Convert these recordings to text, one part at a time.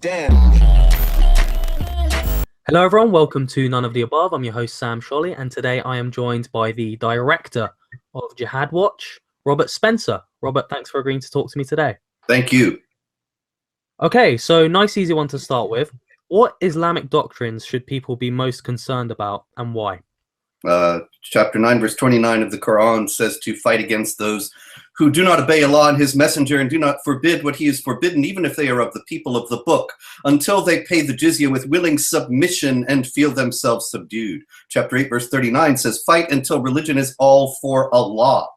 Damn. Hello, everyone. Welcome to None of the Above. I'm your host, Sam Sholly, and today I am joined by the director of Jihad Watch, Robert Spencer. Robert, thanks for agreeing to talk to me today. Thank you. Okay, so nice, easy one to start with. What Islamic doctrines should people be most concerned about, and why? Chapter 9, verse 29 of the Quran says to fight against those who do not obey Allah and His Messenger and do not forbid what He has forbidden, even if they are of the people of the book, until they pay the jizya with willing submission and feel themselves subdued. Chapter 8, verse 39 says, fight until religion is all for Allah.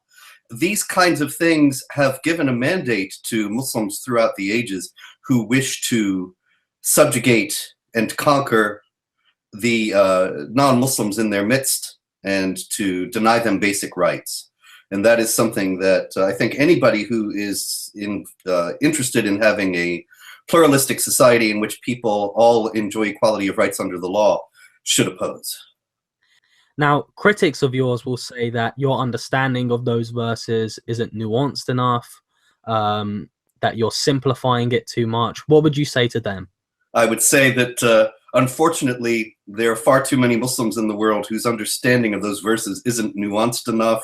These kinds of things have given a mandate to Muslims throughout the ages who wish to subjugate and conquer the non-Muslims in their midst and to deny them basic rights. And that is something that I think anybody who is interested in having a pluralistic society in which people all enjoy equality of rights under the law should oppose. Now, critics of yours will say that your understanding of those verses isn't nuanced enough, that you're simplifying it too much. What would you say to them? I would say that unfortunately, there are far too many Muslims in the world whose understanding of those verses isn't nuanced enough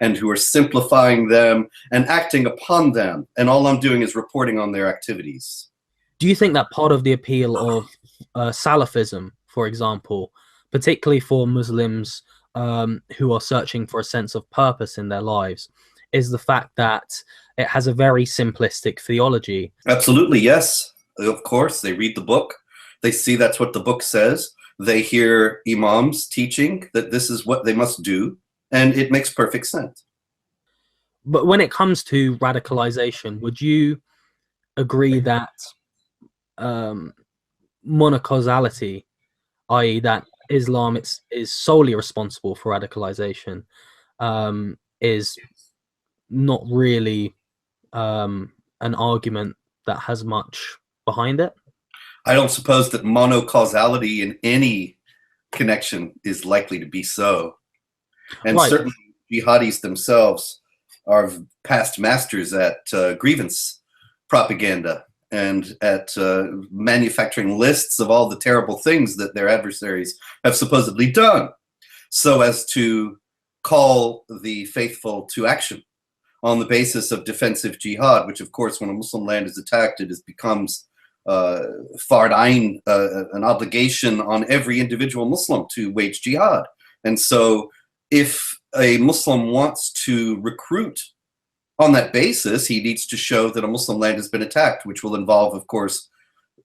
and who are simplifying them and acting upon them. And all I'm doing is reporting on their activities. Do you think that part of the appeal of Salafism, for example, particularly for Muslims who are searching for a sense of purpose in their lives, is the fact that it has a very simplistic theology? Absolutely, yes. Of course, they read the book. They see that's what the book says. They hear imams teaching that this is what they must do, and it makes perfect sense. But when it comes to radicalization, would you agree that monocausality, i.e. that Islam is solely responsible for radicalization, is not really an argument that has much behind it? I don't suppose that monocausality in any connection is likely to be so. And Right. Certainly jihadis themselves are past masters at grievance propaganda and at manufacturing lists of all the terrible things that their adversaries have supposedly done, so as to call the faithful to action on the basis of defensive jihad, which of course when a Muslim land is attacked, it becomes fard ayn, an obligation on every individual Muslim to wage jihad. And so if a Muslim wants to recruit on that basis, he needs to show that a Muslim land has been attacked, which will involve, of course,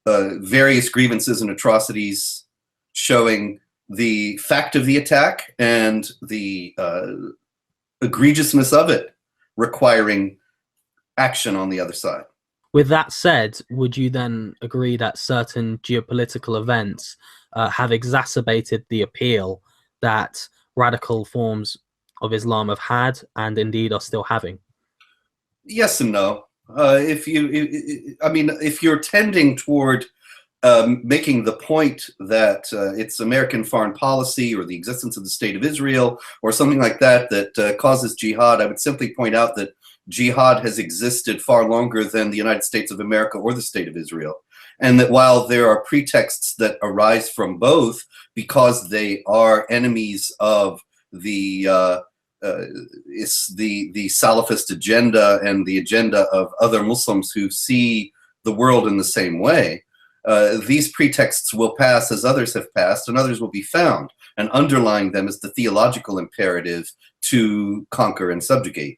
various grievances and atrocities showing the fact of the attack and the egregiousness of it, requiring action on the other side. With that said, would you then agree that certain geopolitical events have exacerbated the appeal that radical forms of Islam have had and indeed are still having? Yes and no. If you're tending toward making the point that it's American foreign policy or the existence of the State of Israel or something like that that causes jihad, I would simply point out that jihad has existed far longer than the United States of America or the State of Israel. And that while there are pretexts that arise from both because they are enemies of the Salafist agenda and the agenda of other Muslims who see the world in the same way, these pretexts will pass as others have passed and others will be found. And underlying them is the theological imperative to conquer and subjugate.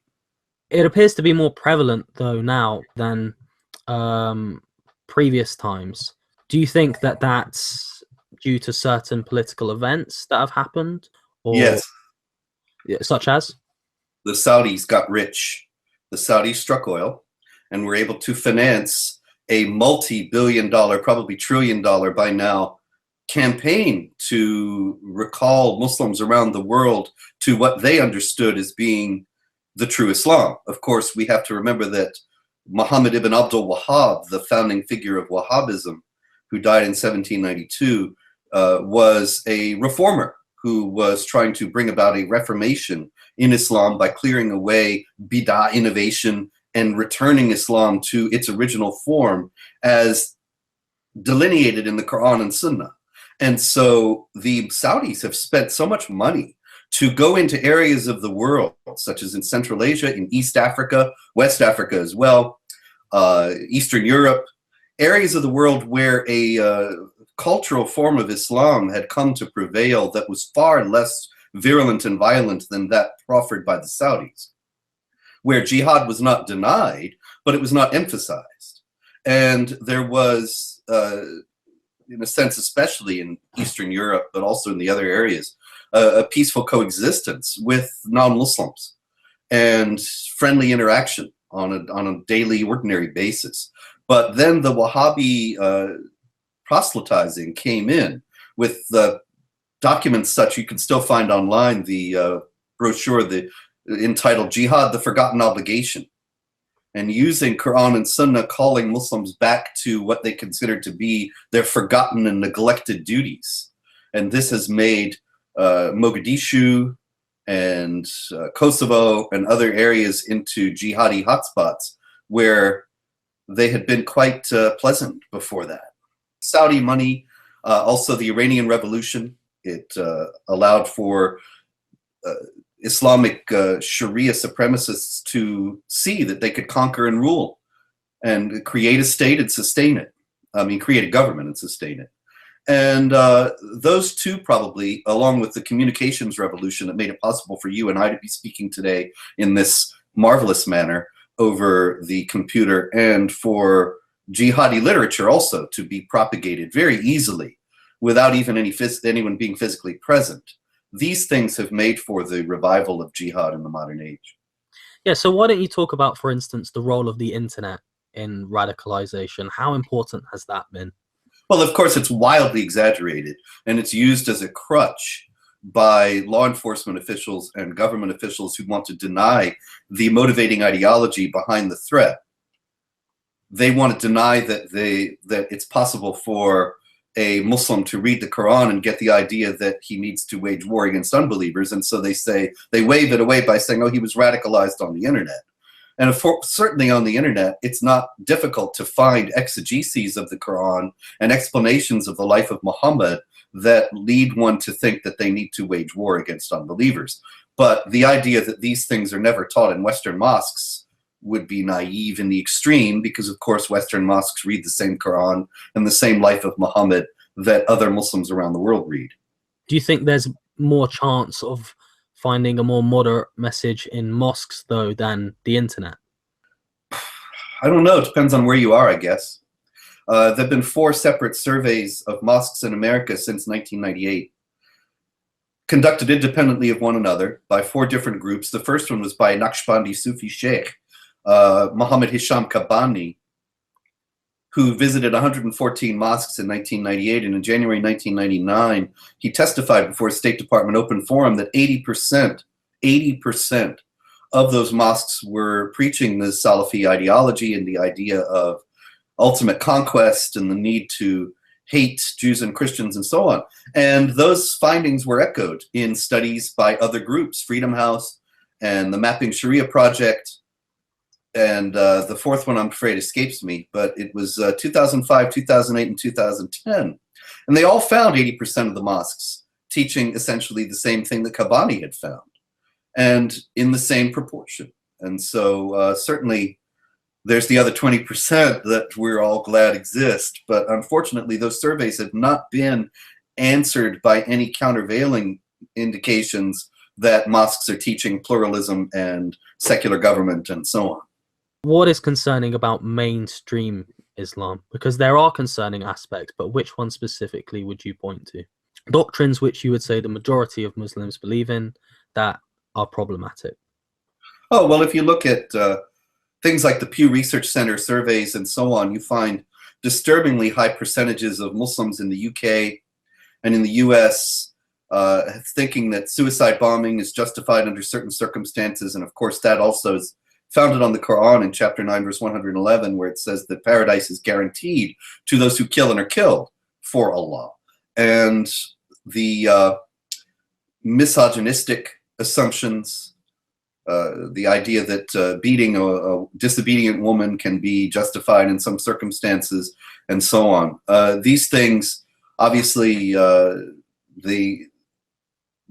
It appears to be more prevalent, though, now than previous times. Do you think that that's due to certain political events that have happened? Or, yes. Such as? The Saudis got rich. The Saudis struck oil and were able to finance a multi-billion-dollar, probably trillion-dollar by now, campaign to recall Muslims around the world to what they understood as being the true Islam. Of course, we have to remember that Muhammad ibn Abdul Wahhab, the founding figure of Wahhabism, who died in 1792, was a reformer who was trying to bring about a reformation in Islam by clearing away bid'ah, innovation, and returning Islam to its original form as delineated in the Quran and Sunnah. And so the Saudis have spent so much money to go into areas of the world, such as in Central Asia, in East Africa, West Africa as well, Eastern Europe, areas of the world where a cultural form of Islam had come to prevail that was far less virulent and violent than that proffered by the Saudis, where jihad was not denied, but it was not emphasized. And there was, in a sense, especially in Eastern Europe, but also in the other areas, a peaceful coexistence with non-Muslims and friendly interaction on a daily, ordinary basis. But then the Wahhabi proselytizing came in with the documents such you can still find online, the brochure entitled Jihad, the Forgotten Obligation, and using Quran and Sunnah calling Muslims back to what they considered to be their forgotten and neglected duties. And this has made Mogadishu and Kosovo and other areas into jihadi hotspots where they had been quite pleasant before that. Saudi money, also the Iranian Revolution, it allowed for Islamic Sharia supremacists to see that they could conquer and rule and create a state and sustain it. I mean, create a government and sustain it. And those two probably, along with the communications revolution that made it possible for you and I to be speaking today in this marvelous manner over the computer, and for jihadi literature also to be propagated very easily without even anyone being physically present. These things have made for the revival of jihad in the modern age. Yeah, so why don't you talk about, for instance, the role of the internet in radicalization? How important has that been? Well, of course, it's wildly exaggerated, and it's used as a crutch by law enforcement officials and government officials who want to deny the motivating ideology behind the threat. They want to deny that it's possible for a Muslim to read the Quran and get the idea that he needs to wage war against unbelievers. And so they wave it away by saying, oh, he was radicalized on the internet. And certainly on the internet, it's not difficult to find exegeses of the Quran and explanations of the life of Muhammad that lead one to think that they need to wage war against unbelievers. But the idea that these things are never taught in Western mosques would be naive in the extreme, because of course Western mosques read the same Quran and the same life of Muhammad that other Muslims around the world read. Do you think there's more chance of finding a more moderate message in mosques though than the internet? I don't know, it depends on where you are, I guess. There have been 4 separate surveys of mosques in America since 1998, conducted independently of one another by 4 different groups. The first one was by a Naqshbandi Sufi sheikh, Muhammad Hisham Kabani, who visited 114 mosques in 1998, and in January 1999, he testified before a State Department open forum that 80% of those mosques were preaching the Salafi ideology and the idea of ultimate conquest and the need to hate Jews and Christians and so on. And those findings were echoed in studies by other groups, Freedom House and the Mapping Sharia Project, and the fourth one I'm afraid escapes me, but it was 2005, 2008, and 2010. And they all found 80% of the mosques teaching essentially the same thing that Kabani had found, and in the same proportion. And so certainly there's the other 20% that we're all glad exist, but unfortunately those surveys have not been answered by any countervailing indications that mosques are teaching pluralism and secular government and so on. What is concerning about mainstream Islam? Because there are concerning aspects, but which one specifically would you point to? Doctrines which you would say the majority of Muslims believe in that are problematic. Oh, well, if you look at things like the Pew Research Center surveys and so on, you find disturbingly high percentages of Muslims in the UK and in the US thinking that suicide bombing is justified under certain circumstances. And of course, that also is founded on the Quran in chapter 9, verse 111, where it says that paradise is guaranteed to those who kill and are killed for Allah. And the misogynistic assumptions The idea that beating a disobedient woman can be justified in some circumstances, and so on. These things, obviously,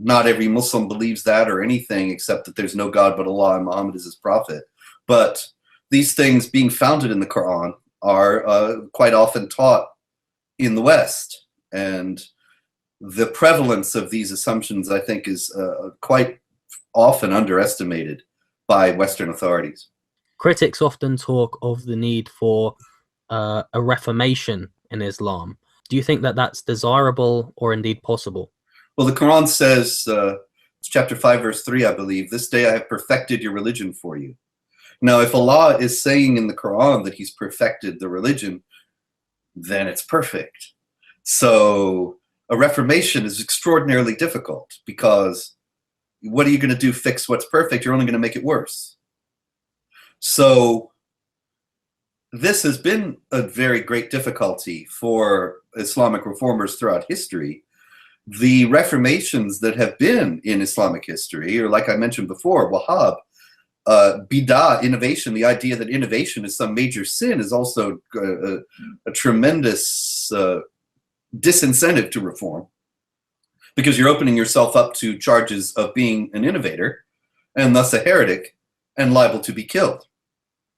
not every Muslim believes that or anything except that there's no God but Allah and Muhammad is his prophet. But these things being founded in the Quran are quite often taught in the West. And the prevalence of these assumptions, I think, is quite often underestimated by Western authorities. Critics often talk of the need for a reformation in Islam. Do you think that that's desirable or indeed possible? Well, the Quran says, chapter 5, verse 3, I believe, "This day I have perfected your religion for you." Now, if Allah is saying in the Quran that he's perfected the religion, then it's perfect. So a reformation is extraordinarily difficult, because what are you going to do? Fix what's perfect? You're only going to make it worse. So this has been a very great difficulty for Islamic reformers throughout history. The reformations that have been in Islamic history, or like I mentioned before, Wahhab, bidah, innovation, the idea that innovation is some major sin, is also a tremendous disincentive to reform, because you're opening yourself up to charges of being an innovator and thus a heretic and liable to be killed.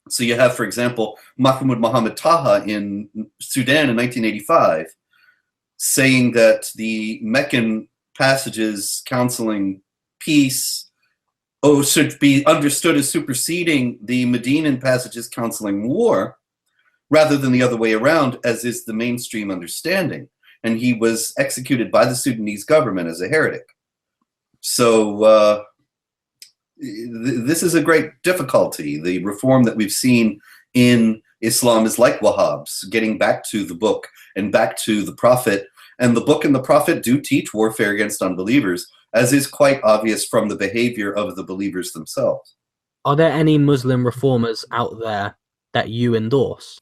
So you have, for example, Mahmoud Mohammed Taha in Sudan in 1985 saying that the Meccan passages counseling peace should be understood as superseding the Medinan passages counseling war, rather than the other way around, as is the mainstream understanding. And he was executed by the Sudanese government as a heretic. So this is a great difficulty. The reform that we've seen in Islam is like Wahhab's, getting back to the book and back to the Prophet. And the book and the Prophet do teach warfare against unbelievers, as is quite obvious from the behavior of the believers themselves. Are there any Muslim reformers out there that you endorse?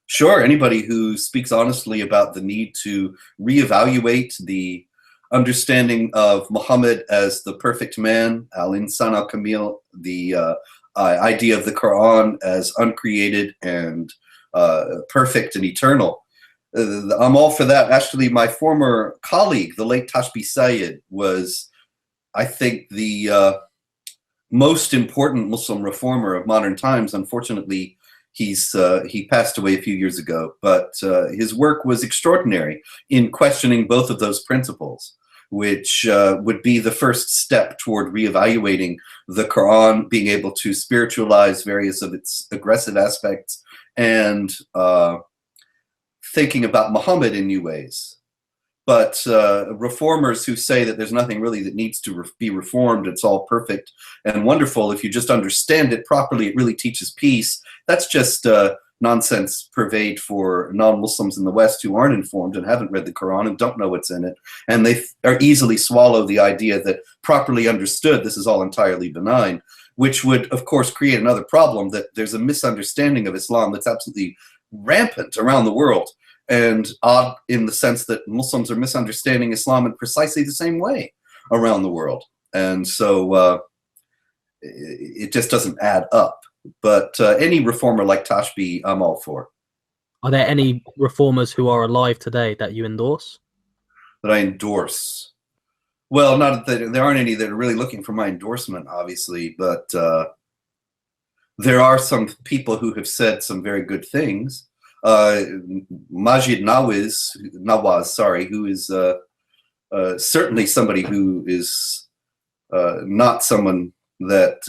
Sure, anybody who speaks honestly about the need to reevaluate the understanding of Muhammad as the perfect man, al-insan al-kamil, the idea of the Quran as uncreated and perfect and eternal. I'm all for that. Actually, my former colleague, the late Tashbi Sayed, was, I think, the most important Muslim reformer of modern times. Unfortunately, he passed away a few years ago, but his work was extraordinary in questioning both of those principles, which would be the first step toward reevaluating the Quran, being able to spiritualize various of its aggressive aspects, and thinking about Muhammad in new ways. But reformers who say that there's nothing really that needs to be reformed, it's all perfect and wonderful, if you just understand it properly, it really teaches peace, that's just nonsense purveyed for non-Muslims in the West who aren't informed and haven't read the Quran and don't know what's in it. And they are easily swallow the idea that properly understood, this is all entirely benign, which would, of course, create another problem, that there's a misunderstanding of Islam that's absolutely rampant around the world. And odd in the sense that Muslims are misunderstanding Islam in precisely the same way around the world. And so it just doesn't add up. But any reformer like Tashbi, I'm all for. Are there any reformers who are alive today that you endorse? That I endorse? Well, not that there aren't any that are really looking for my endorsement, obviously, but there are some people who have said some very good things. Majid Nawaz, who is certainly somebody who is not someone that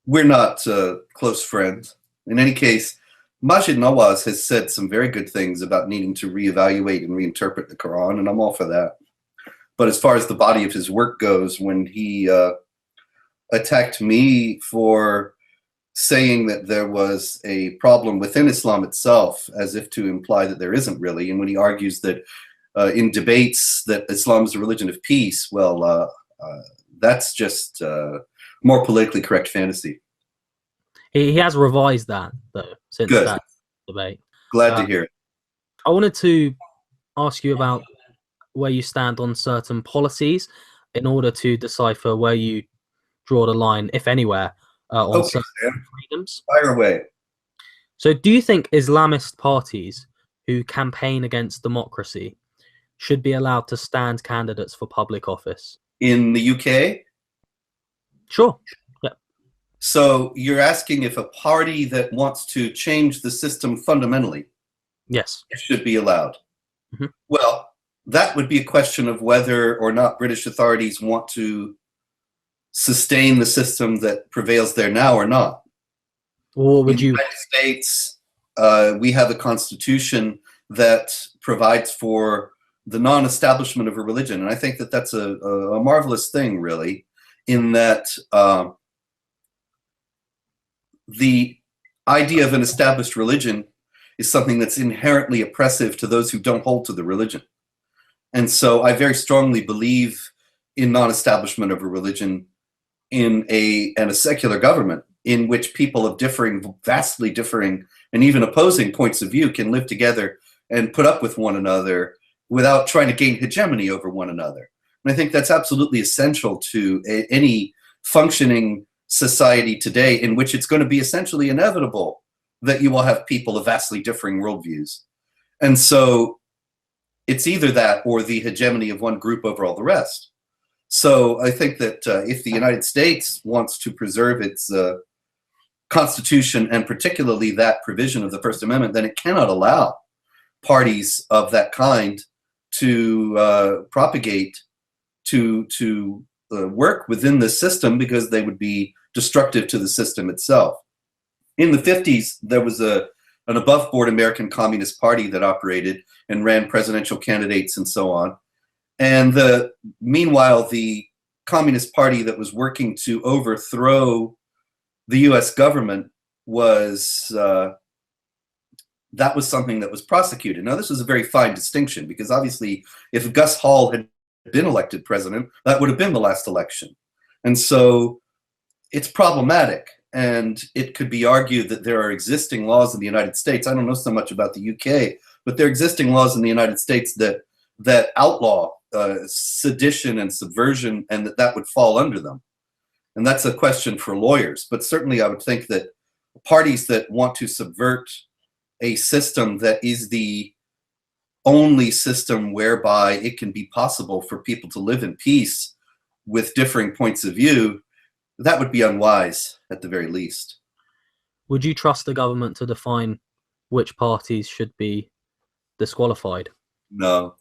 we're not close friends. In any case, Majid Nawaz has said some very good things about needing to reevaluate and reinterpret the Quran, and I'm all for that. But as far as the body of his work goes, when he attacked me for saying that there was a problem within Islam itself, as if to imply that there isn't really, and when he argues that in debates that Islam is a religion of peace, well, that's just more politically correct fantasy. He has revised that, though, since Good. that debate. Glad to hear it. I wanted to ask you about where you stand on certain policies in order to decipher where you draw the line, if anywhere, on Okay, certain Sam, freedoms. fire away. So, do you think Islamist parties who campaign against democracy should be allowed to stand candidates for public office? In the UK, Sure. Yeah. so you're asking if a party that wants to change the system fundamentally Yes. should be allowed. Mhm. Well, that would be a question of whether or not British authorities want to sustain the system that prevails there now or not. Or In would the you? United States, we have a constitution that provides for the non-establishment of a religion, and I think that that's a marvelous thing, really, in that the idea of an established religion is something that's inherently oppressive to those who don't hold to the religion. And so I very strongly believe in non-establishment of a religion in a secular government in which people of vastly differing, and even opposing points of view can live together and put up with one another without trying to gain hegemony over one another. And I think that's absolutely essential to any functioning society today, in which it's going to be essentially inevitable that you will have people of vastly differing worldviews. And so it's either that or the hegemony of one group over all the rest. So I think that if the United States wants to preserve its Constitution, and particularly that provision of the First Amendment, then it cannot allow parties of that kind to propagate, to work within the system, because they would be destructive to the system itself. In the 50s, there was an above-board American Communist Party that operated and ran presidential candidates and so on. And meanwhile, the Communist Party that was working to overthrow the U.S. government was that was something that was prosecuted. Now, this was a very fine distinction, because obviously, if Gus Hall had been elected president, that would have been the last election. And so it's problematic. And it could be argued that there are existing laws in the United States. I don't know so much about the UK, but there are existing laws in the United States that outlaw sedition and subversion, and that would fall under them. And that's a question for lawyers. But certainly I would think that parties that want to subvert a system that is the only system whereby it can be possible for people to live in peace with differing points of view, that would be unwise at the very least. Would you trust the government to define which parties should be disqualified? No.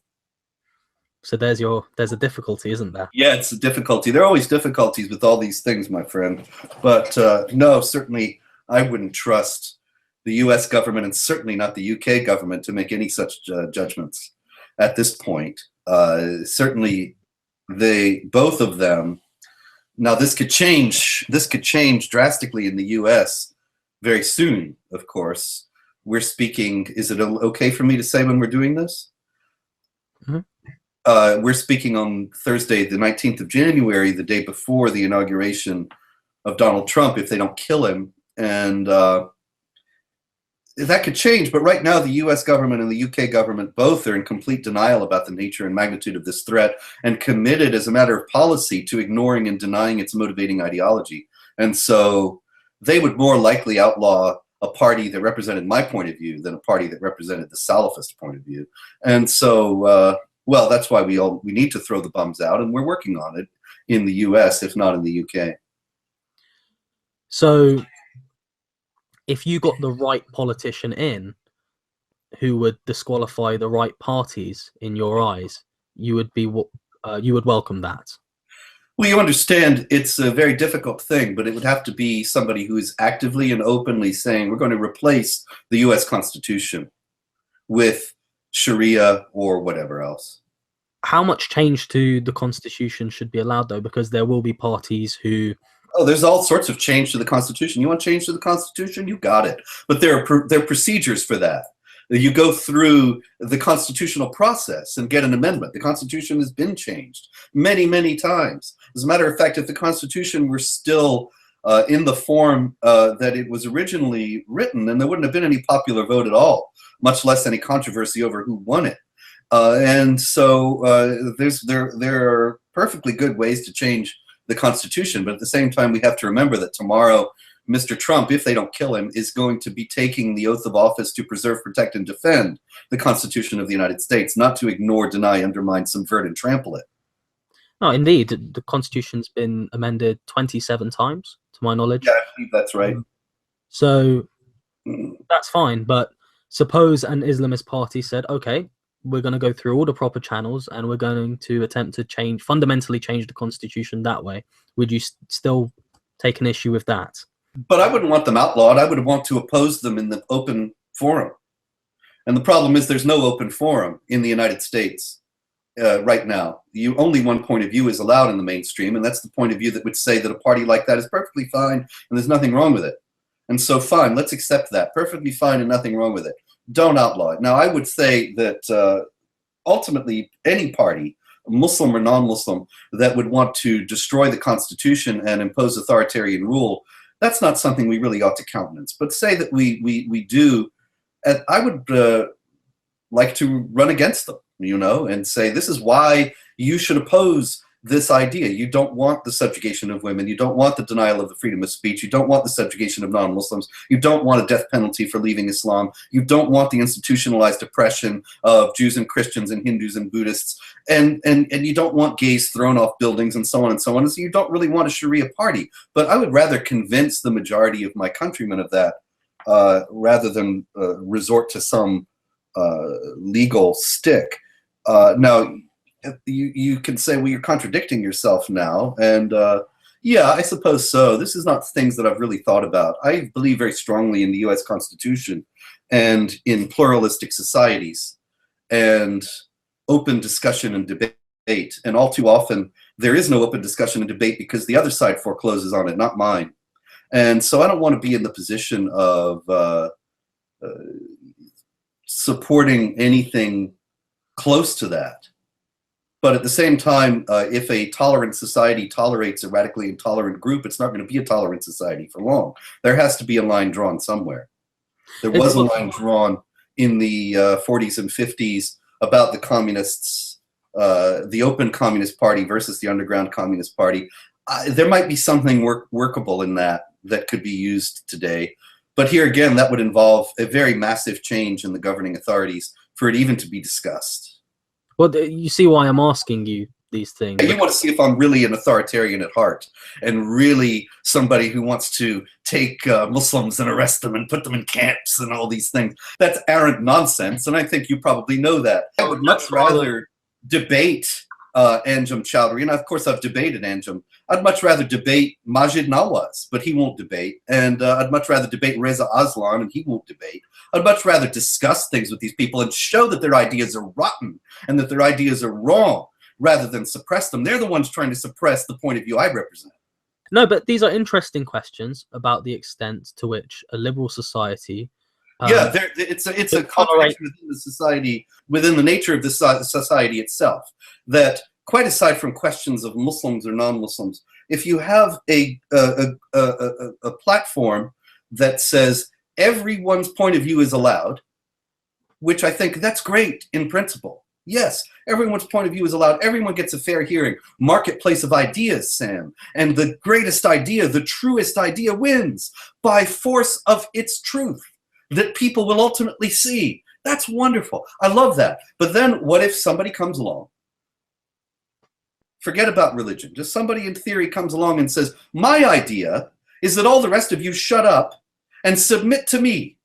So there's a difficulty, isn't there? Yeah, it's a difficulty. There are always difficulties with all these things, my friend. But no, certainly I wouldn't trust the US government, and certainly not the UK government, to make any such judgments at this point. Certainly both of them. Now, this could change drastically in the US very soon, of course. We're speaking, is it okay for me to say when we're doing this? Mm-hmm. We're speaking on Thursday, the 19th of January, the day before the inauguration of Donald Trump, if they don't kill him. And that could change, but right now the US government and the UK government both are in complete denial about the nature and magnitude of this threat, and committed as a matter of policy to ignoring and denying its motivating ideology. And so they would more likely outlaw a party that represented my point of view than a party that represented the Salafist point of view. And so, well, that's why we need to throw the bums out, and we're working on it in the US, if not in the UK. So if you got the right politician in who would disqualify the right parties in your eyes, you would welcome that. Well, you understand it's a very difficult thing, but it would have to be somebody who is actively and openly saying, we're going to replace the US Constitution with Sharia or whatever else. How much change to the Constitution should be allowed, though? Because there will be parties who... Oh, there's all sorts of change to the Constitution. You want change to the Constitution? You got it. But there are procedures for that. You go through the constitutional process and get an amendment. The Constitution has been changed many, many times. As a matter of fact, if the Constitution were still in the form that it was originally written, then there wouldn't have been any popular vote at all, much less any controversy over who won it. And so there are perfectly good ways to change the Constitution. But at the same time, we have to remember that tomorrow, Mr. Trump, if they don't kill him, is going to be taking the oath of office to preserve, protect, and defend the Constitution of the United States, not to ignore, deny, undermine, subvert, and trample it. No, indeed, the Constitution's been amended 27 times, to my knowledge. Yeah, I believe that's right. So that's fine. But suppose an Islamist party said, okay, we're going to go through all the proper channels and we're going to attempt to fundamentally change the Constitution that way. Would you still take an issue with that? But I wouldn't want them outlawed. I would want to oppose them in the open forum. And the problem is there's no open forum in the United States right now. Only one point of view is allowed in the mainstream, and that's the point of view that would say that a party like that is perfectly fine and there's nothing wrong with it. And so fine, let's accept that. Perfectly fine and nothing wrong with it. Don't outlaw it. Now, I would say that ultimately any party, Muslim or non-Muslim, that would want to destroy the Constitution and impose authoritarian rule, that's not something we really ought to countenance. But say that we do, I would like to run against them, you know, and say this is why you should oppose this idea. You don't want the subjugation of women. You don't want the denial of the freedom of speech. You don't want the subjugation of non-Muslims. You don't want a death penalty for leaving Islam. You don't want the institutionalized oppression of Jews and Christians and Hindus and Buddhists. And you don't want gays thrown off buildings and so on and so on. And so you don't really want a Sharia party. But I would rather convince the majority of my countrymen of that rather than resort to some legal stick. Now, you can say, well, you're contradicting yourself now. And yeah, I suppose so. This is not things that I've really thought about. I believe very strongly in the US Constitution and in pluralistic societies and open discussion and debate. And all too often, there is no open discussion and debate because the other side forecloses on it, not mine. And so I don't want to be in the position of supporting anything close to that. But at the same time, if a tolerant society tolerates a radically intolerant group, it's not going to be a tolerant society for long. There has to be a line drawn somewhere. There was a line drawn in the 40s and 50s about the communists, the open Communist Party versus the underground Communist Party. There might be something workable in that could be used today. But here again, that would involve a very massive change in the governing authorities for it even to be discussed. Well, you see why I'm asking you these things. You want to see if I'm really an authoritarian at heart and really somebody who wants to take Muslims and arrest them and put them in camps and all these things. That's arrant nonsense, and I think you probably know that. I would much rather debate Anjem Choudhury, and of course I've debated Anjem. I'd much rather debate Majid Nawaz, but he won't debate. And I'd much rather debate Reza Aslan, and he won't debate. I'd much rather discuss things with these people and show that their ideas are rotten and that their ideas are wrong rather than suppress them. They're the ones trying to suppress the point of view I represent. No, but these are interesting questions about the extent to which a liberal society yeah, it's a contradiction within the society, within the nature of the society itself, that quite aside from questions of Muslims or non-Muslims, if you have a platform that says everyone's point of view is allowed, which I think that's great in principle. Yes, everyone's point of view is allowed. Everyone gets a fair hearing. Marketplace of ideas, Sam. And the greatest idea, the truest idea wins by force of its truth that people will ultimately see. That's wonderful. I love that. But then what if somebody comes along? Forget about religion. Just somebody in theory comes along and says, my idea is that all the rest of you shut up and submit to me.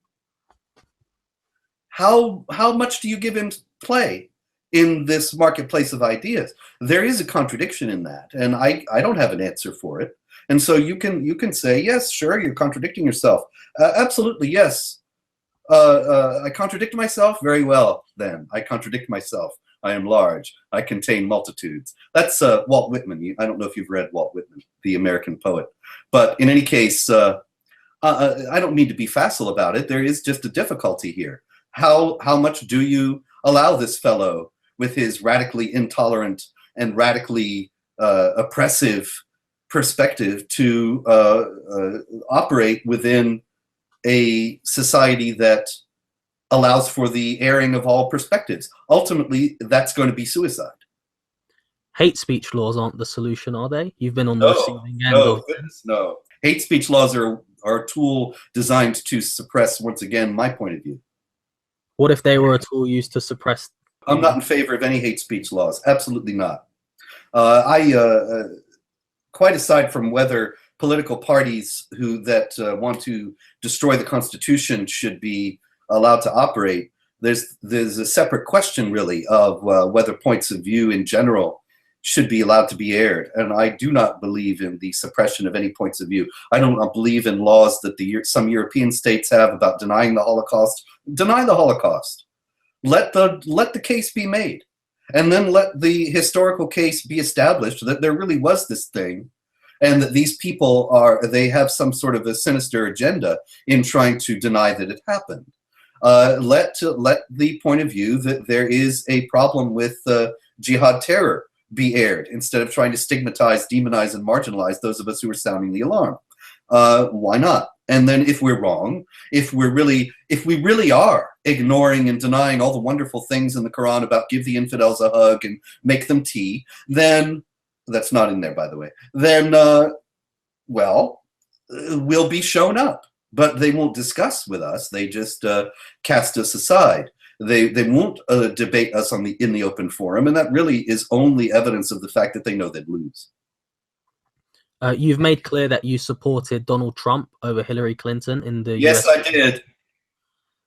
How much do you give him play in this marketplace of ideas? There is a contradiction in that, and I don't have an answer for it. And so you can say, yes, sure, you're contradicting yourself. Absolutely, yes. I contradict myself? Very well, then. I contradict myself. I am large. I contain multitudes. That's Walt Whitman. I don't know if you've read Walt Whitman, the American poet. But in any case, I don't mean to be facile about it. There is just a difficulty here. How much do you allow this fellow with his radically intolerant and radically oppressive perspective to operate within a society that allows for the airing of all perspectives? Ultimately, that's going to be suicide. Hate speech laws aren't the solution, are they? You've been on the No, receiving end no, of goodness, no. Hate speech laws are a tool designed to suppress, once again, my point of view. what if they were a tool used to suppress I'm not in favor of any hate speech laws. Absolutely not. I quite aside from whether political parties that want to destroy the Constitution should be allowed to operate, there's a separate question really of whether points of view in general should be allowed to be aired. And I do not believe in the suppression of any points of view. I don't believe in laws that some European states have about denying the Holocaust. Deny the Holocaust. Let the case be made, and then let the historical case be established that there really was this thing, and that these people they have some sort of a sinister agenda in trying to deny that it happened. Let the point of view that there is a problem with jihad terror be aired, instead of trying to stigmatize, demonize, and marginalize those of us who are sounding the alarm. Why not? And then if we're wrong, if we really are ignoring and denying all the wonderful things in the Quran about give the infidels a hug and make them tea, then that's not in there, by the way, then well, we'll be shown up, but they won't discuss with us. They just cast us aside. They won't debate us in the open forum, and that really is only evidence of the fact that they know they'd lose. You've made clear that you supported Donald Trump over Hillary Clinton in the Yes, US. I did.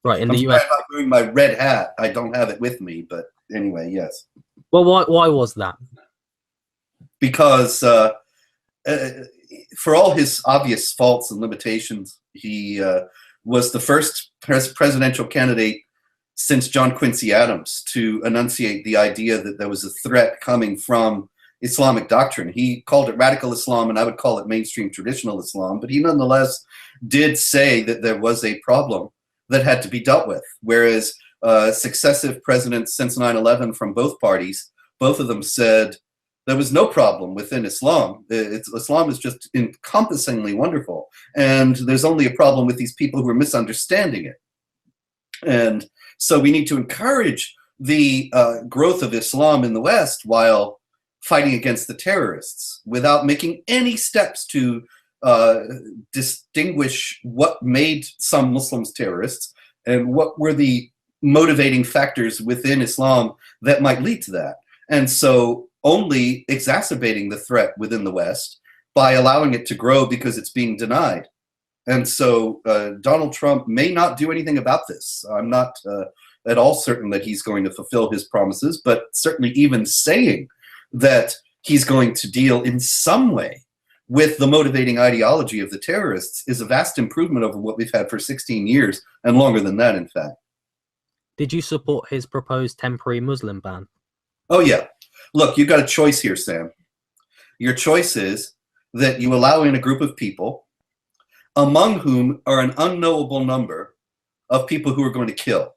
Right, in I'm the sorry US. I'm not wearing my red hat. I don't have it with me, but anyway, yes. Well, why was that? Because for all his obvious faults and limitations, he was the first presidential candidate since John Quincy Adams to enunciate the idea that there was a threat coming from Islamic doctrine. He called it radical Islam, and I would call it mainstream traditional Islam, but he nonetheless did say that there was a problem that had to be dealt with, whereas successive presidents since 9/11 from both parties, both of them said there was no problem within Islam. Islam is just encompassingly wonderful, and there's only a problem with these people who are misunderstanding it. And so we need to encourage the growth of Islam in the West while fighting against the terrorists, without making any steps to distinguish what made some Muslims terrorists and what were the motivating factors within Islam that might lead to that. And so only exacerbating the threat within the West by allowing it to grow because it's being denied. And so Donald Trump may not do anything about this. I'm not at all certain that he's going to fulfill his promises, but certainly even saying that he's going to deal in some way with the motivating ideology of the terrorists is a vast improvement over what we've had for 16 years, and longer than that, in fact. Did you support his proposed temporary Muslim ban? Oh, yeah. Look, you've got a choice here, Sam. Your choice is that you allow in a group of people, among whom are an unknowable number of people who are going to kill.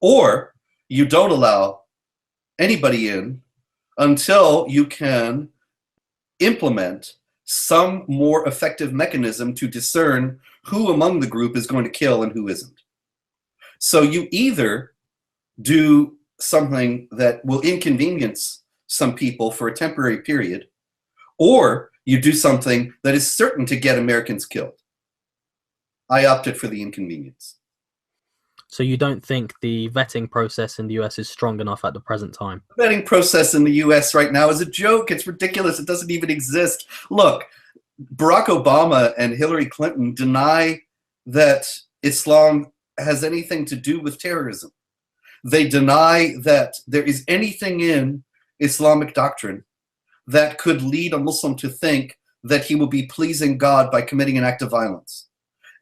Or you don't allow anybody in until you can implement some more effective mechanism to discern who among the group is going to kill and who isn't. So you either do something that will inconvenience some people for a temporary period, or you do something that is certain to get Americans killed. I opted for the inconvenience. So you don't think the vetting process in the US is strong enough at the present time? The vetting process in the US right now is a joke. It's ridiculous. It doesn't even exist. Look, Barack Obama and Hillary Clinton deny that Islam has anything to do with terrorism. They deny that there is anything in Islamic doctrine that could lead a Muslim to think that he will be pleasing God by committing an act of violence.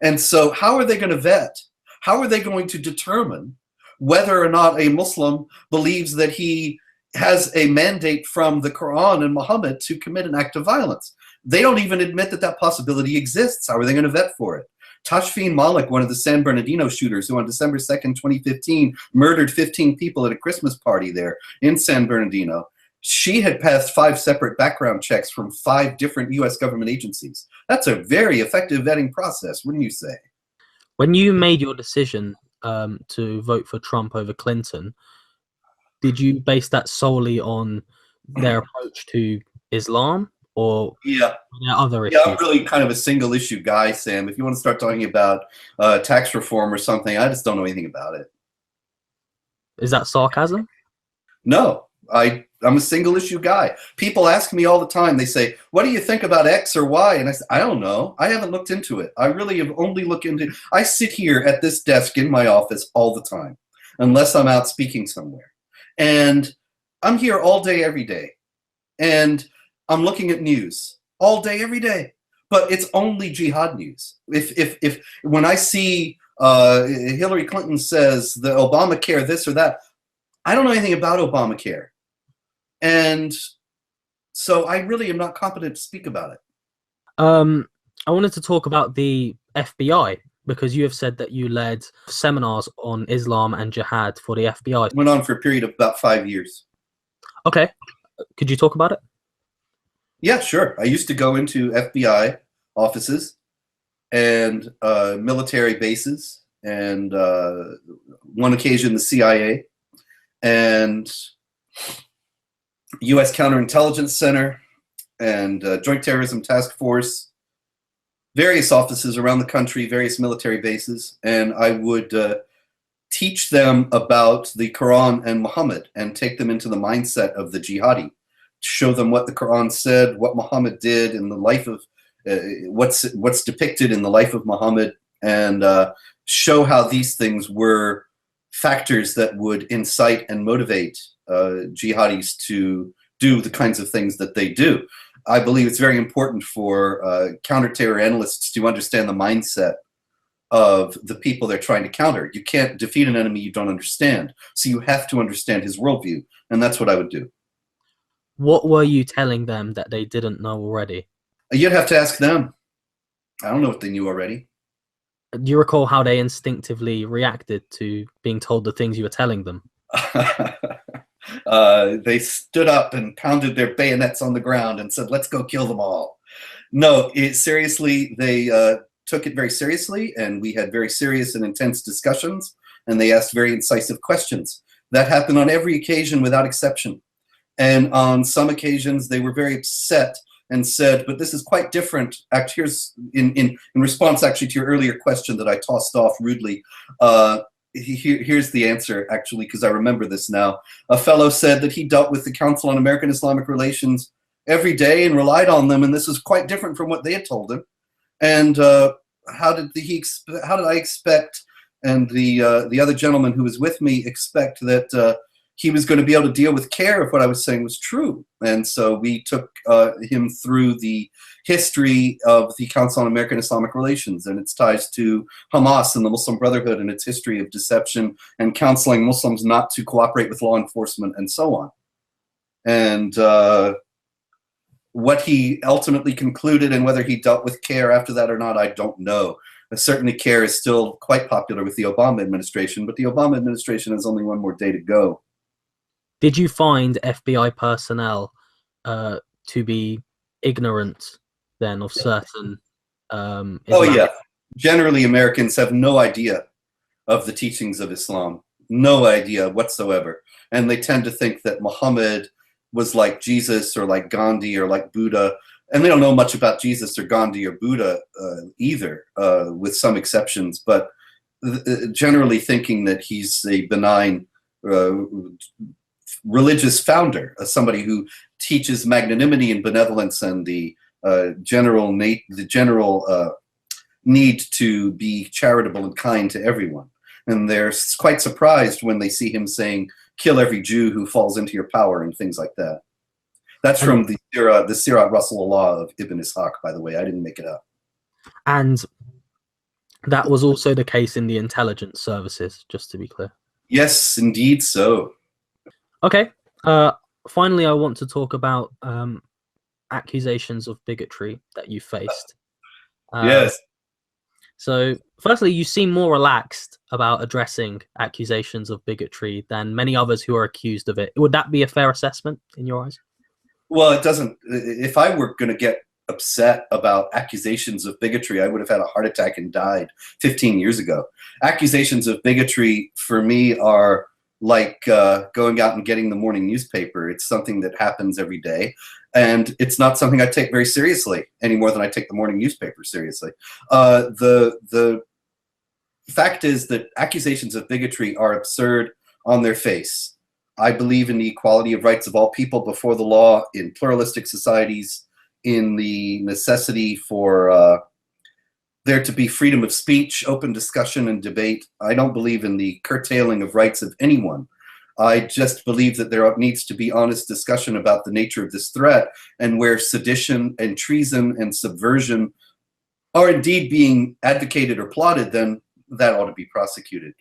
And so how are they going to vet? How are they going to determine whether or not a Muslim believes that he has a mandate from the Quran and Muhammad to commit an act of violence? They don't even admit that that possibility exists. How are they going to vet for it? Tashfeen Malik, one of the San Bernardino shooters who on December 2nd, 2015, murdered 15 people at a Christmas party there in San Bernardino, she had passed 5 separate background checks from 5 different US government agencies. That's a very effective vetting process, wouldn't you say? When you made your decision to vote for Trump over Clinton, did you base that solely on their approach to Islam, or Yeah. are there other Yeah, I'm issues? really kind of a single issue guy, Sam. If you want to start talking about tax reform or something, I just don't know anything about it. Is that sarcasm? No, I'm a single issue guy. People ask me all the time. They say, "What do you think about X or Y?" And I say, "I don't know. I haven't looked into it. I really have only looked into." I sit here at this desk in my office all the time, unless I'm out speaking somewhere, and I'm here all day, every day, and I'm looking at news all day, every day. But it's only jihad news. If when I see Hillary Clinton says the Obamacare this or that, I don't know anything about Obamacare. And so I really am not competent to speak about it. I wanted to talk about the FBI because you have said that you led seminars on Islam and jihad for the FBI. Went on for a period of about 5 years. Okay, could you talk about it? Yeah, sure. I used to go into FBI offices and military bases, and one occasion the CIA and U.S. Counterintelligence Center and Joint Terrorism Task Force, various offices around the country, various military bases, and I would teach them about the Quran and Muhammad and take them into the mindset of the jihadi, show them what the Quran said, what Muhammad did in the life of what's depicted in the life of Muhammad, and show how these things were factors that would incite and motivate jihadis to do the kinds of things that they do. I believe it's very important for counter-terror analysts to understand the mindset of the people they're trying to counter. You can't defeat an enemy you don't understand, so you have to understand his worldview, and that's what I would do. What were you telling them that they didn't know already? You'd have to ask them. I don't know what they knew already. Do you recall how they instinctively reacted to being told the things you were telling them? They stood up and pounded their bayonets on the ground and said, "Let's go kill them all." No, seriously, they took it very seriously, and we had very serious and intense discussions, and they asked very incisive questions. That happened on every occasion without exception. And on some occasions, they were very upset and said, "But this is quite different." Actually, here's in response actually to your earlier question that I tossed off rudely. Here's the answer, actually, because I remember this now. A fellow said that he dealt with the Council on American Islamic Relations every day and relied on them, and this is quite different from what they had told him. And how did I expect, and the other gentleman who was with me expect that he was going to be able to deal with CARE if what I was saying was true? And so we took him through the history of the Council on American Islamic Relations and its ties to Hamas and the Muslim Brotherhood and its history of deception and counseling Muslims not to cooperate with law enforcement and so on. And what he ultimately concluded and whether he dealt with CARE after that or not, I don't know. Certainly CARE is still quite popular with the Obama administration, but the Obama administration has only one more day to go. Did you find FBI personnel to be ignorant then of certain Oh Islamic? yeah, generally Americans have no idea of the teachings of Islam, no idea whatsoever, and they tend to think that Muhammad was like Jesus or like Gandhi or like Buddha, and they don't know much about Jesus or Gandhi or Buddha either, with some exceptions, but generally thinking that he's a benign religious founder, somebody who teaches magnanimity and benevolence and the general need to be charitable and kind to everyone. And they're quite surprised when they see him saying, "Kill every Jew who falls into your power," and things like that. That's from the Sirat Rasulullah of Ibn Ishaq, by the way. I didn't make it up. And that was also the case in the intelligence services, just to be clear. Yes, indeed so. Okay. Finally, I want to talk about accusations of bigotry that you faced. Yes. So, firstly, you seem more relaxed about addressing accusations of bigotry than many others who are accused of it. Would that be a fair assessment in your eyes? Well, it doesn't. If I were going to get upset about accusations of bigotry, I would have had a heart attack and died 15 years ago. Accusations of bigotry for me are like going out and getting the morning newspaper. It's something that happens every day, and it's not something I take very seriously any more than I take the morning newspaper seriously. The fact is that accusations of bigotry are absurd on their face. I believe in the equality of rights of all people before the law, in pluralistic societies, in the necessity for there to be freedom of speech, open discussion, and debate. I don't believe in the curtailing of rights of anyone. I just believe that there needs to be honest discussion about the nature of this threat, and where sedition and treason and subversion are indeed being advocated or plotted, then that ought to be prosecuted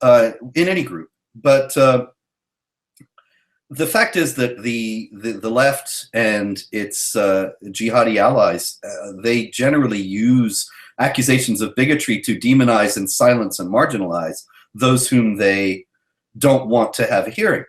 in any group. But the fact is that the left and its jihadi allies, they generally use accusations of bigotry to demonize and silence and marginalize those whom they don't want to have a hearing.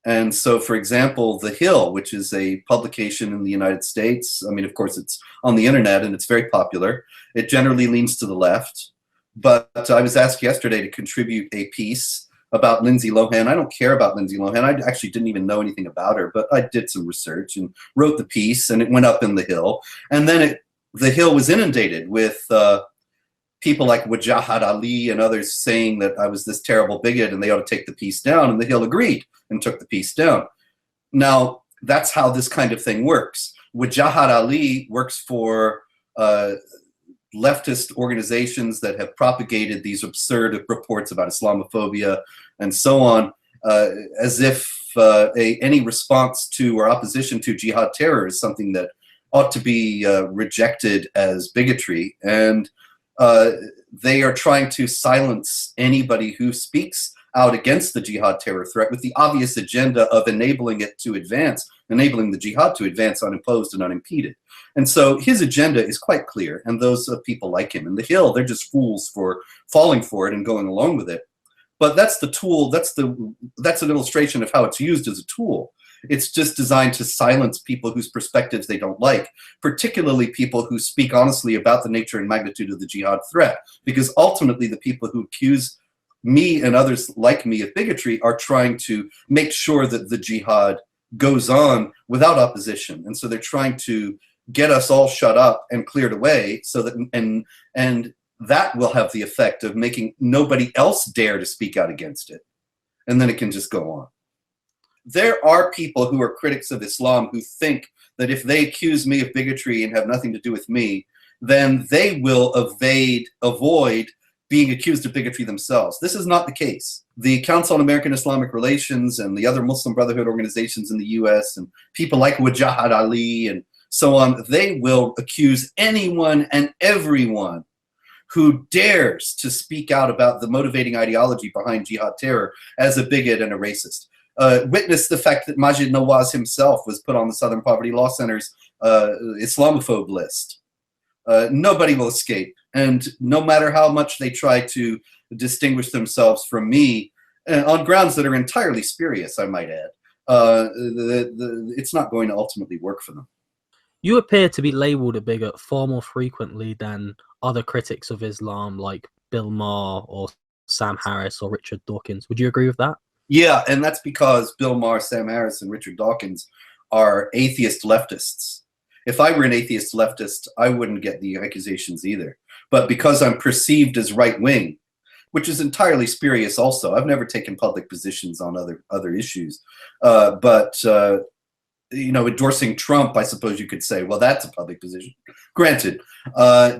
And so, for example, The Hill, which is a publication in the United States, I mean, of course, it's on the internet and it's very popular. It generally leans to the left. But I was asked yesterday to contribute a piece about Lindsay Lohan. I don't care about Lindsay Lohan. I actually didn't even know anything about her, but I did some research and wrote the piece, and it went up in The Hill. And then The Hill was inundated with people like Wajahat Ali and others saying that I was this terrible bigot and they ought to take the piece down, and The Hill agreed and took the piece down. Now, that's how this kind of thing works. Wajahat Ali works for leftist organizations that have propagated these absurd reports about Islamophobia and so on, as if any response to or opposition to jihad terror is something that ought to be rejected as bigotry. And they are trying to silence anybody who speaks out against the jihad terror threat with the obvious agenda of enabling it to advance, enabling the jihad to advance unopposed and unimpeded. And so his agenda is quite clear, and those people like him. In The Hill, they're just fools for falling for it and going along with it. But that's the tool, that's an illustration of how it's used as a tool. It's just designed to silence people whose perspectives they don't like, particularly people who speak honestly about the nature and magnitude of the jihad threat. Because ultimately, the people who accuse me and others like me of bigotry are trying to make sure that the jihad goes on without opposition. And so they're trying to get us all shut up and cleared away, so that and that will have the effect of making nobody else dare to speak out against it. And then it can just go on. There are people who are critics of Islam who think that if they accuse me of bigotry and have nothing to do with me, then they will avoid being accused of bigotry themselves. This is not the case. The Council on American Islamic Relations and the other Muslim Brotherhood organizations in the US and people like Wajahat Ali and so on, they will accuse anyone and everyone who dares to speak out about the motivating ideology behind jihad terror as a bigot and a racist. Witness the fact that Majid Nawaz himself was put on the Southern Poverty Law Center's Islamophobe list. Nobody will escape. And no matter how much they try to distinguish themselves from me, on grounds that are entirely spurious, I might add, it's not going to ultimately work for them. You appear to be labeled a bigot far more frequently than other critics of Islam like Bill Maher or Sam Harris or Richard Dawkins. Would you agree with that? Yeah, and that's because Bill Maher, Sam Harris, and Richard Dawkins are atheist leftists. If I were an atheist leftist, I wouldn't get the accusations either. But because I'm perceived as right-wing, which is entirely spurious also, I've never taken public positions on other issues. You know, endorsing Trump, I suppose you could say, well, that's a public position. Granted,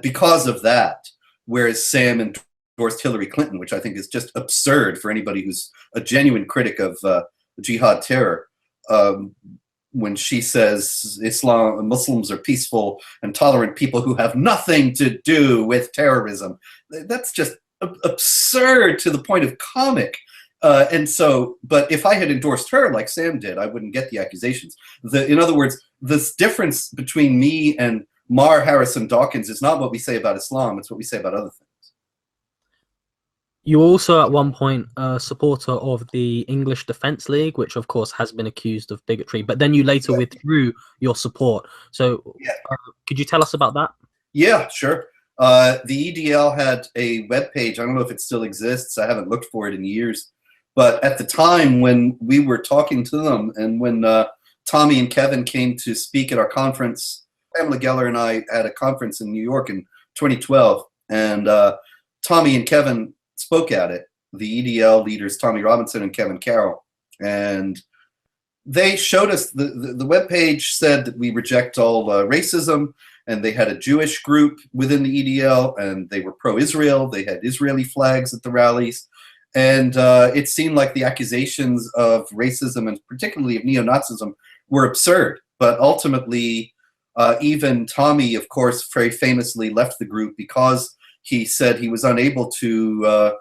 because of that, whereas Sam endorsed Hillary Clinton, which I think is just absurd for anybody who's a genuine critic of jihad terror, when she says Muslims are peaceful and tolerant people who have nothing to do with terrorism. That's just absurd to the point of comic. And so, but if I had endorsed her like Sam did, I wouldn't get the accusations. In other words, this difference between me and Maher, Harris, and Dawkins is not what we say about Islam, it's what we say about other things. You were also at one point a supporter of the English Defence League, which of course has been accused of bigotry, but then you later withdrew your support. So could you tell us about that? Yeah, sure. The EDL had a webpage. I don't know if it still exists. I haven't looked for it in years. But at the time when we were talking to them, and when Tommy and Kevin came to speak at our conference, Pamela Geller and I had a conference in New York in 2012, and Tommy and Kevin spoke at it, the EDL leaders, Tommy Robinson and Kevin Carroll. And they showed us, the webpage said that we reject all racism, and they had a Jewish group within the EDL, and they were pro-Israel. They had Israeli flags at the rallies. And it seemed like the accusations of racism, and particularly of neo-Nazism, were absurd. But ultimately, even Tommy, of course, very famously left the group because he said he was unable to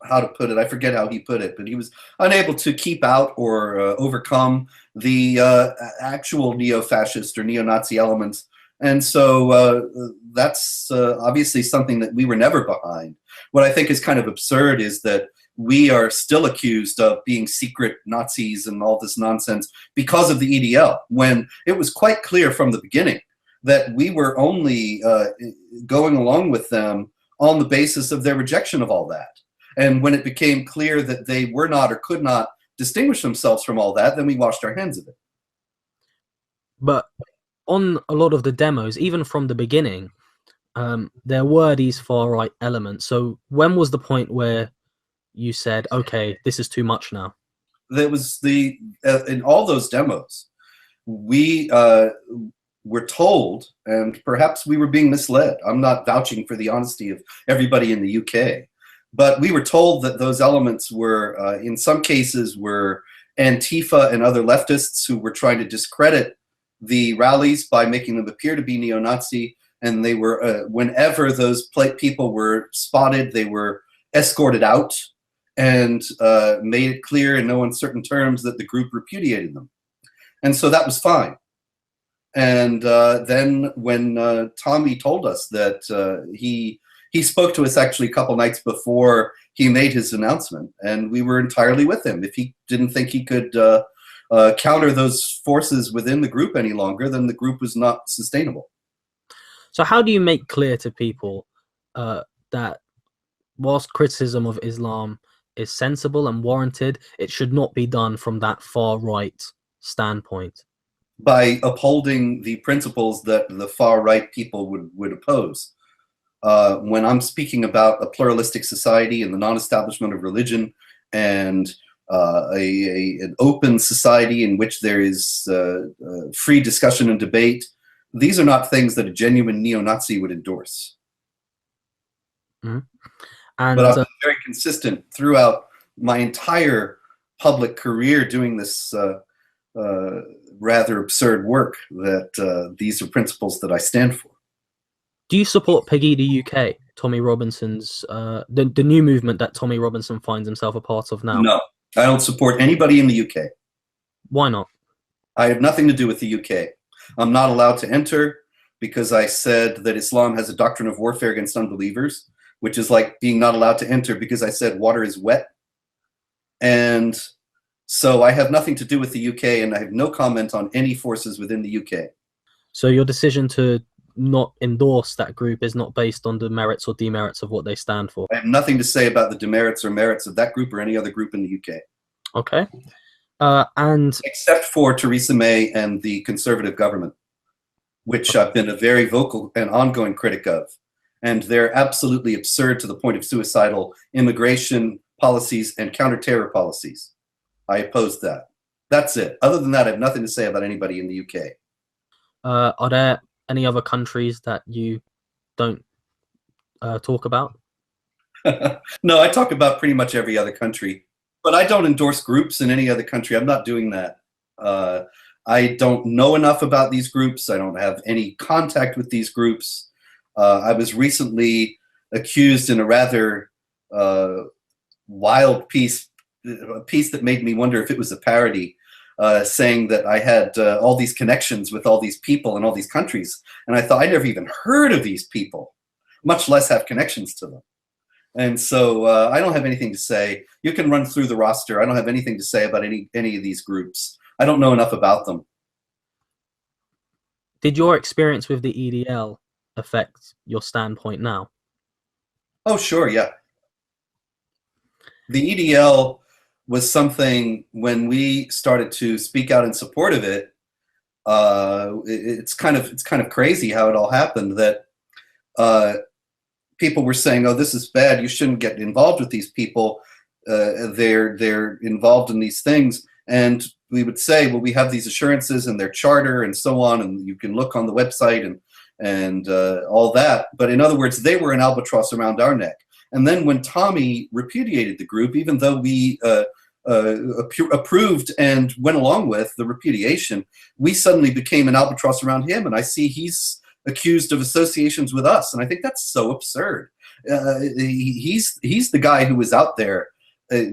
how to put it, I forget how he put it, but he was unable to keep out or overcome the actual neo-fascist or neo-Nazi elements. And so that's obviously something that we were never behind. What I think is kind of absurd is that we are still accused of being secret Nazis and all this nonsense because of the EDL, when it was quite clear from the beginning that we were only going along with them on the basis of their rejection of all that. And when it became clear that they were not or could not distinguish themselves from all that, then we washed our hands of it. But on a lot of the demos, even from the beginning, there were these far-right elements. So when was the point where you said, okay, this is too much now? There was in all those demos, we were told, and perhaps we were being misled. I'm not vouching for the honesty of everybody in the UK, but we were told that those elements were, in some cases, were Antifa and other leftists who were trying to discredit the rallies by making them appear to be neo-Nazi. And they were, whenever those people were spotted, they were escorted out and made it clear in no uncertain terms that the group repudiated them. And so that was fine. And then when Tommy told us that he spoke to us actually a couple nights before he made his announcement, and we were entirely with him. If he didn't think he could counter those forces within the group any longer, then the group was not sustainable. So how do you make clear to people that whilst criticism of Islam is sensible and warranted, it should not be done from that far-right standpoint? By upholding the principles that the far-right people would oppose. When I'm speaking about a pluralistic society and the non-establishment of religion and an open society in which there is free discussion and debate, these are not things that a genuine neo-Nazi would endorse. Mm-hmm. And, but I've been very consistent throughout my entire public career doing this rather absurd work that these are principles that I stand for. Do you support Pegida UK, Tommy Robinson's, the new movement that Tommy Robinson finds himself a part of now? No, I don't support anybody in the UK. Why not? I have nothing to do with the UK. I'm not allowed to enter because I said that Islam has a doctrine of warfare against unbelievers, which is like being not allowed to enter because I said water is wet. And so I have nothing to do with the UK, and I have no comment on any forces within the UK. So your decision to not endorse that group is not based on the merits or demerits of what they stand for? I have nothing to say about the demerits or merits of that group or any other group in the UK. Okay. And except for Theresa May and the Conservative government, which I've been a very vocal and ongoing critic of. And they're absolutely absurd to the point of suicidal immigration policies and counter-terror policies. I oppose that. That's it. Other than that, I have nothing to say about anybody in the UK. Are there any other countries that you don't talk about? No, I talk about pretty much every other country. But I don't endorse groups in any other country. I'm not doing that. I don't know enough about these groups. I don't have any contact with these groups. I was recently accused in a rather wild piece, a piece that made me wonder if it was a parody, saying that I had all these connections with all these people in all these countries. And I thought, I never even heard of these people, much less have connections to them. And so I don't have anything to say. You can run through the roster. I don't have anything to say about any of these groups. I don't know enough about them. Did your experience with the EDL affect your standpoint now? Oh, sure, yeah. The EDL was something when we started to speak out in support of it. It's kind of crazy how it all happened. That people were saying, "Oh, this is bad. You shouldn't get involved with these people. They're involved in these things." And we would say, "Well, we have these assurances and their charter and so on, and you can look on the website and all that." But in other words, they were an albatross around our neck. And then when Tommy repudiated the group, even though we approved and went along with the repudiation, we suddenly became an albatross around him. And I see he's accused of associations with us, and I think that's so absurd. He's the guy who was out there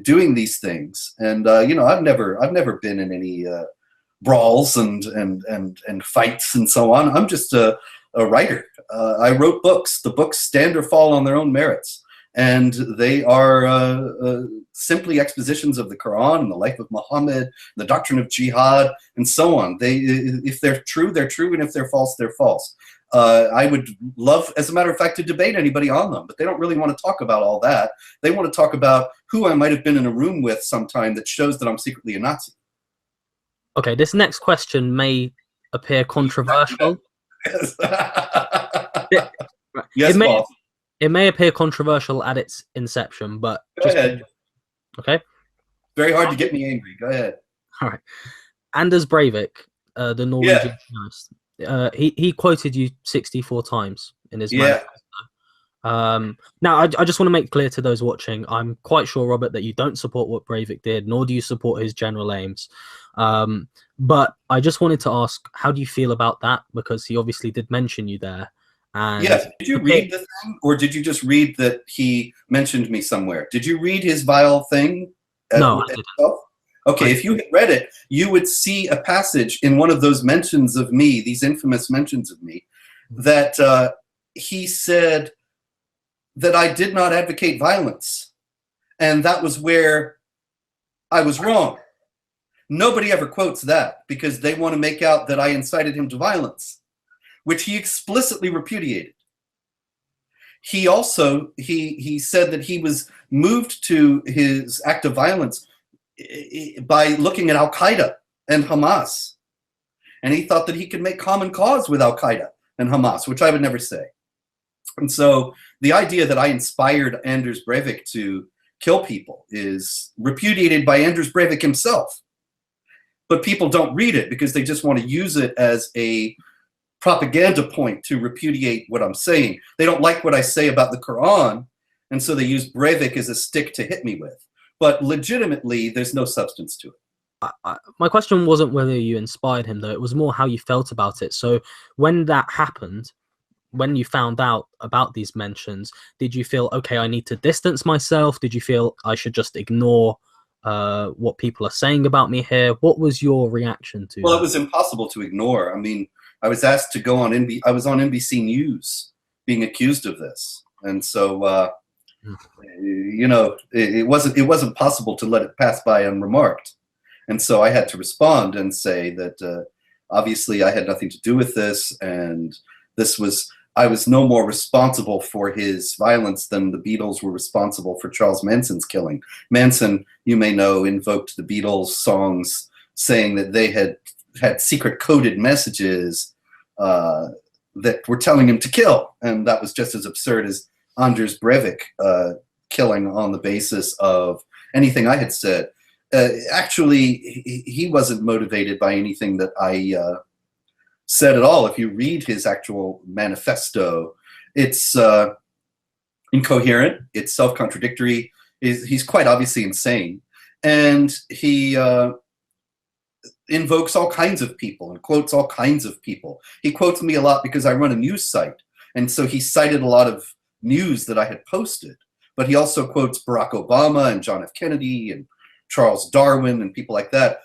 doing these things, and you know, I've never been in any brawls and fights and so on. I'm just a writer. I wrote books. The books stand or fall on their own merits. And they are simply expositions of the Quran and the life of Muhammad, the doctrine of jihad, and so on. If they're true, they're true, and if they're false, they're false. I would love, as a matter of fact, to debate anybody on them, but they don't really want to talk about all that. They want to talk about who I might have been in a room with sometime that shows that I'm secretly a Nazi. Okay, this next question may appear controversial. Yes, It may appear controversial at its inception, but go ahead. Okay. Very hard to get me angry. Go ahead. All right. Anders Breivik, the Norwegian journalist, he quoted you 64 times in his manifesto. Now, I just want to make clear to those watching, I'm quite sure, Robert, that you don't support what Breivik did, nor do you support his general aims. But I just wanted to ask, how do you feel about that? Because he obviously did mention you there. And yes. Did you read the thing, or did you just read that he mentioned me somewhere? Did you read his vile thing? No, I didn't. Okay, if you had read it, you would see a passage in one of those mentions of me, these infamous mentions of me, that he said that I did not advocate violence. And that was where I was wrong. Nobody ever quotes that because they want to make out that I incited him to violence, which he explicitly repudiated. He also, he said that he was moved to his act of violence by looking at Al-Qaeda and Hamas. And he thought that he could make common cause with Al-Qaeda and Hamas, which I would never say. And so the idea that I inspired Anders Breivik to kill people is repudiated by Anders Breivik himself. But people don't read it because they just want to use it as a propaganda point to repudiate what I'm saying. They don't like what I say about the Quran, and so they use Breivik as a stick to hit me with. But legitimately, there's no substance to it. My question wasn't whether you inspired him, though. It was more how you felt about it. So when that happened, when you found out about these mentions, did you feel, okay, I need to distance myself? Did you feel I should just ignore what people are saying about me here? What was your reaction to that? It was impossible to ignore. I mean, I was asked to go on I was on NBC News being accused of this. And so, you know, it wasn't possible to let it pass by unremarked. And so I had to respond and say that obviously I had nothing to do with this, and I was no more responsible for his violence than the Beatles were responsible for Charles Manson's killing. Manson, you may know, invoked the Beatles songs saying that they had secret coded messages that were telling him to kill. And that was just as absurd as Anders Breivik killing on the basis of anything I had said. Actually, he wasn't motivated by anything that I said at all. If you read his actual manifesto, it's incoherent, it's self-contradictory, he's quite obviously insane, and he invokes all kinds of people and quotes all kinds of people. He quotes me a lot because I run a news site, and so he cited a lot of news that I had posted, but he also quotes Barack Obama and John F. Kennedy and Charles Darwin and people like that.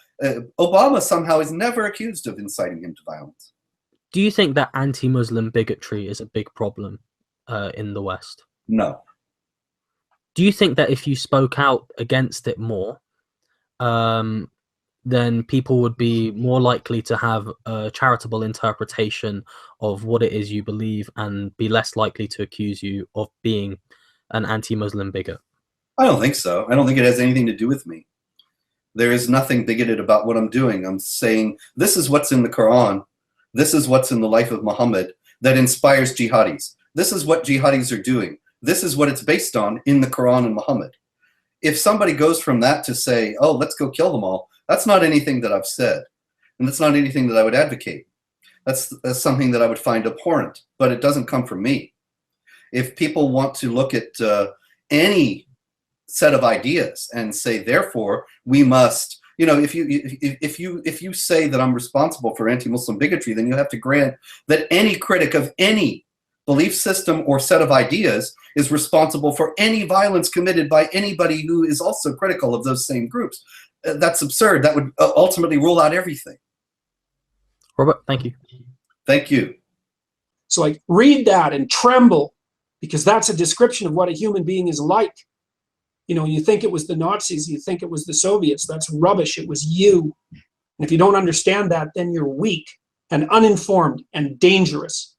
Obama somehow is never accused of inciting him to violence. Do you think that anti-Muslim bigotry is a big problem in the West? No. Do you think that if you spoke out against it more, then people would be more likely to have a charitable interpretation of what it is you believe and be less likely to accuse you of being an anti-Muslim bigot? I don't think so. I don't think it has anything to do with me. There is nothing bigoted about what I'm doing. I'm saying this is what's in the Quran. This is what's in the life of Muhammad that inspires jihadis. This is what jihadis are doing. This is what it's based on in the Quran and Muhammad. If somebody goes from that to say, oh, let's go kill them all, that's not anything that I've said. And that's not anything that I would advocate. That's something that I would find abhorrent, but it doesn't come from me. If people want to look at any set of ideas and say, therefore, we must, you know, if you say that I'm responsible for anti-Muslim bigotry, then you have to grant that any critic of any belief system or set of ideas is responsible for any violence committed by anybody who is also critical of those same groups. That's absurd. That would ultimately rule out everything. Robert, thank you. Thank you. So I read that and tremble, because that's a description of what a human being is like. You know, you think it was the Nazis, you think it was the Soviets. That's rubbish. It was you. And if you don't understand that, then you're weak and uninformed and dangerous.